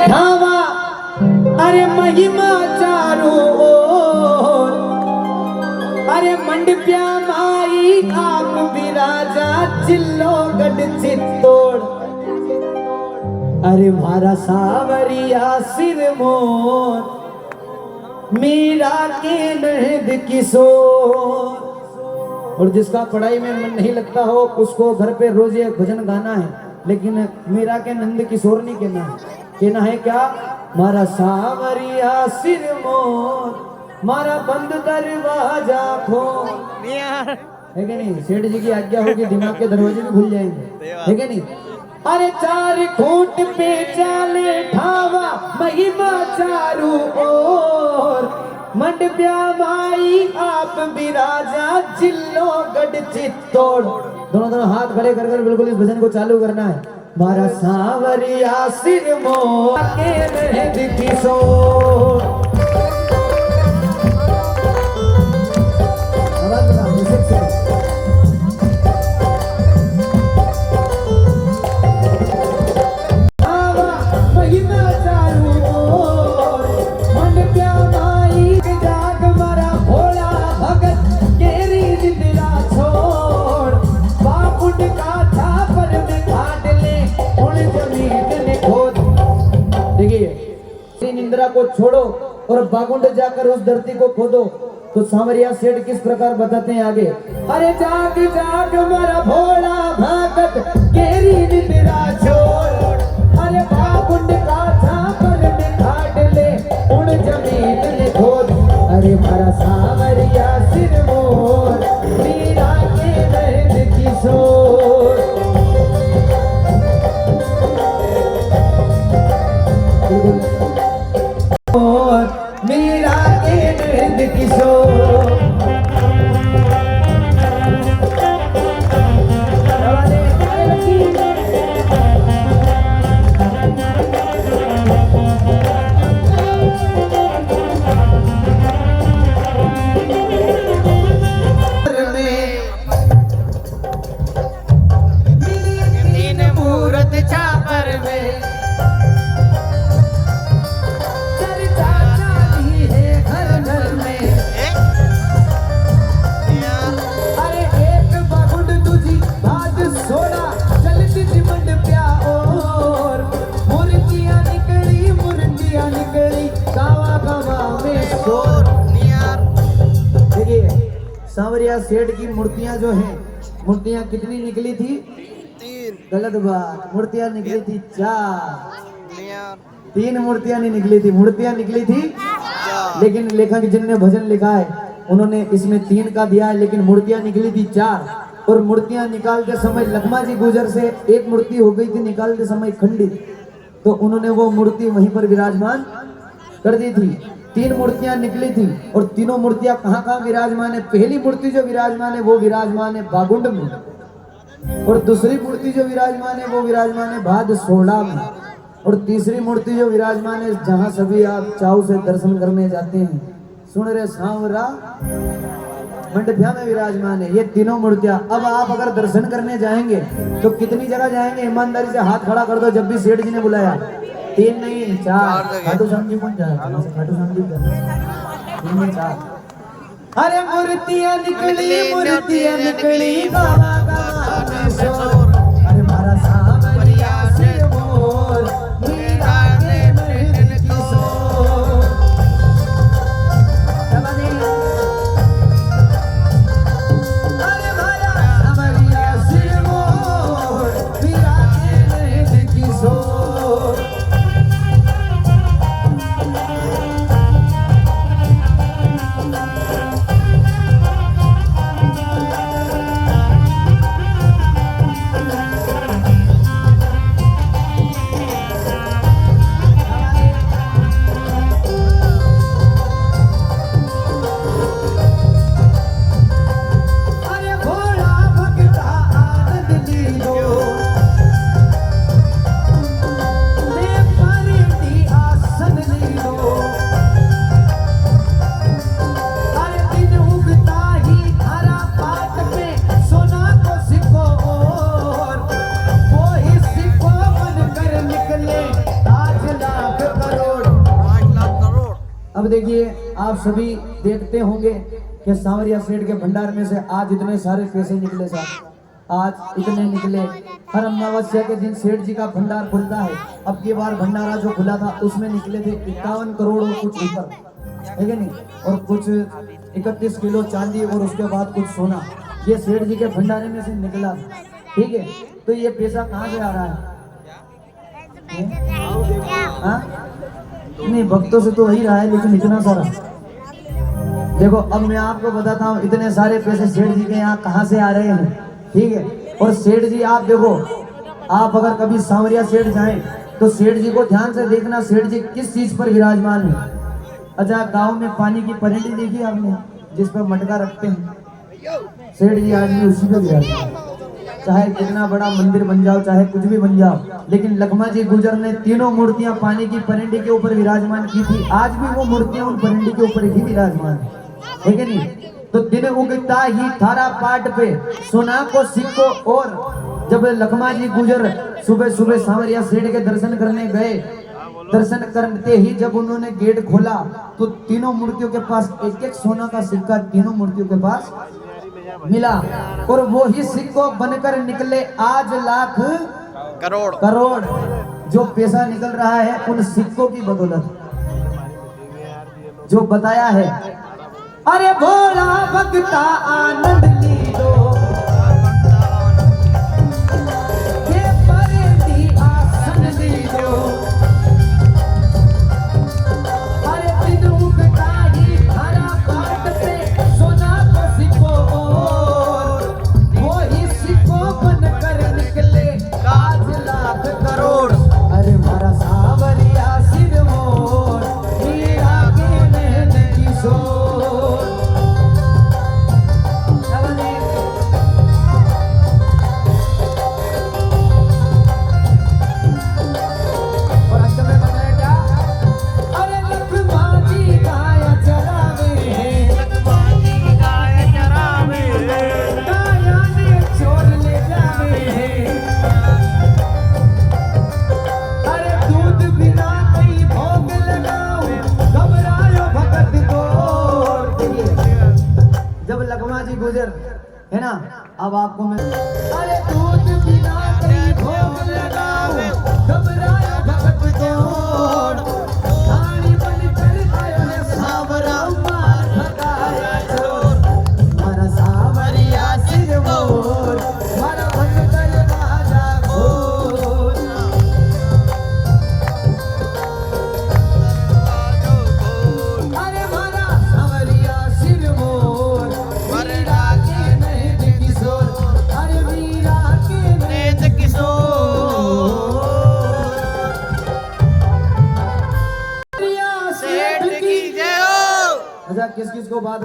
धावा अरे महिमा चारों ओर, अरे मंडप्या माई आप विराजा चिल्लो गढ़ चित्तौड़। अरे मारा सावरिया सिर मोर, मीरा के नहद किशोर। और जिसका पढ़ाई में मन नहीं लगता हो उसको घर पे रोज ये भजन गाना है, लेकिन मीरा के नंद किशोर नहीं कहना है। कहना है क्या? मारा सावरिया सिर मोर, मारा बंद दरवाजा खोल। है कि नहीं? सेठ जी की आज्ञा होगी दिमाग के दरवाजे भी खुल जाएंगे, है कि नहीं? अरे चार खूंट पे चाले ठावा महिमा चारू ओर, मंडप्या माई आप विराजा जिल्लो गढ़ चित्तौड़। दोनों हाथ खड़े कर बिल्कुल इस भजन को चालू करना है। मारा सावरिया सिर मोर के नहद किशोर। निंद्रा को छोड़ो और बागुंड जाकर उस धरती को खोदो। तो सांवरिया सेठ किस प्रकार बताते हैं आगे। अरे जाग जाग मारा भोला भगत केरी निंद्रा छोड़, अरे बागुंड का छापर में काट ले उन जमीन ने खोद। अरे मारा सांवरिया सिर मोर, मीरा के नहद किशोर। मीरा के नहद किशोर। सांवरिया सेठ की मूर्तियां जो हैं, मूर्तियां कितनी निकली थी? 3। गलत बात, मूर्तियां निकली थी 4। 3 मूर्तियां नहीं निकली थी, मूर्तियां निकली थी 4। लेकिन लेखक जिनने भजन लिखा है उन्होंने इसमें 3 का दिया है, लेकिन मूर्तियां निकली थी 4। और मूर्तियां निकालते समय लखमा जी गुजर से एक मूर्ति हो गई थी निकालते समय खंडित, तो उन्होंने वो मूर्ति वहीं पर विराजमान कर दी थी। 3 मूर्तियां निकली थी और तीनों मूर्तियां कहाँ विराजमान है? पहली मूर्ति जो विराजमान है वो विराजमान है बागुंड में, और दूसरी मूर्ति जो विराजमान है वो विराजमान है भाद सोड़ा में, और तीसरी मूर्ति जो विराजमान है जहाँ सभी आप चाव से दर्शन करने जाते हैं, सुन रहे सांवरा मंडप्या में विराजमान है। ये तीनों मूर्तियां अब आप अगर दर्शन करने जाएंगे तो कितनी जगह जाएंगे? ईमानदारी से हाथ खड़ा कर दो जब भी सेठ जी ने बुलाया। 3 नहीं 4। खाटू श्याम जी कौन जाएगा? खाटू श्याम जी 3 नहीं 4। अरे मूर्तियां निकली बाबा का शोर। अरे मारा सांवरिया सिर मोर, मीरा के नहद किशोर। अरे मारा सांवरिया सिर मोर, मीरा के नहद किशोर। अब देखिए आप सभी देखते होंगे कि सांवरिया सेठ के भंडार में से आज इतने सारे पैसे निकले साहब, आज इतने निकले। हर अमावस्या के दिन सेठ जी का भंडार खुलता है। अब की बार भंडारा जो खुला था उसमें निकले थे 51 करोड़ और कुछ ऊपर, है कि नहीं, और कुछ 31 किलो चांदी और उसके बाद कुछ सोना, ये सेठ जी के भंडारे में से निकला। ठीक है, तो ये पैसा कहाँ से आ रहा है? हाँ? नहीं, भक्तों से तो वही रहा है, लेकिन इतना सारा देखो। अब मैं आपको बताता हूँ इतने सारे पैसे सेठ जी के यहाँ कहाँ से आ रहे हैं। ठीक है, और सेठ जी आप देखो, आप अगर कभी सांवरिया सेठ जाएं तो सेठ जी को ध्यान से देखना, सेठ जी किस चीज पर विराजमान है। अच्छा, गांव में पानी की परेडी देखी आपने, जिस पर मटका रखते हैं, सेठ जी आज भी उसी पे विराजमान। चाहे कितना बड़ा मंदिर बन जाओ, चाहे कुछ भी बन जाओ, लेकिन लखमा जी गुजर ने तीनों मूर्तियां पानी की परेडी के ऊपर विराजमान की थी। आज भी वो मूर्तियां उन परेडी के ऊपर ही विराजमान है कि नहीं? तो दिन उगता ही थारा पाट पे सोना को सिक्को। और जब लखमा जी गुजर सुबह सुबह सांवरिया सेठ के दर्शन करने गए, दर्शन करते ही जब उन्होंने गेट खोला तो तीनों मूर्तियों के पास एक एक सोना का सिक्का तीनों मूर्तियों के पास मिला, और वो ही सिक्को बनकर निकले आज लाख करोड़। करोड़। जो पैसा निकल रहा है उन सिक्कों की बदौलत, जो बताया है, अरे भोला भक्ता आनंद लीलो, ये परेडी आसन लीलो, अरे दिन उगता ही थारा पाट पे सोना को सिक्को, वो ही सिक्को बनकर निकले आज लाख करोड़। अरे मारा सांवरिया सिर मोर, हीरा के नैन किशोर। गुजर है ना, अब आपको मैं, अरे दूध बिना कहीं भोग लगाओ, घबराए भगत तोड़, खानी बनकर आयो है सांवरा मार भगाया चोर। मारा सांवरिया सिर मोर, मारा बनकर राजा घोर। अरे मारा सांवरिया सिर मोर, किस किस को बात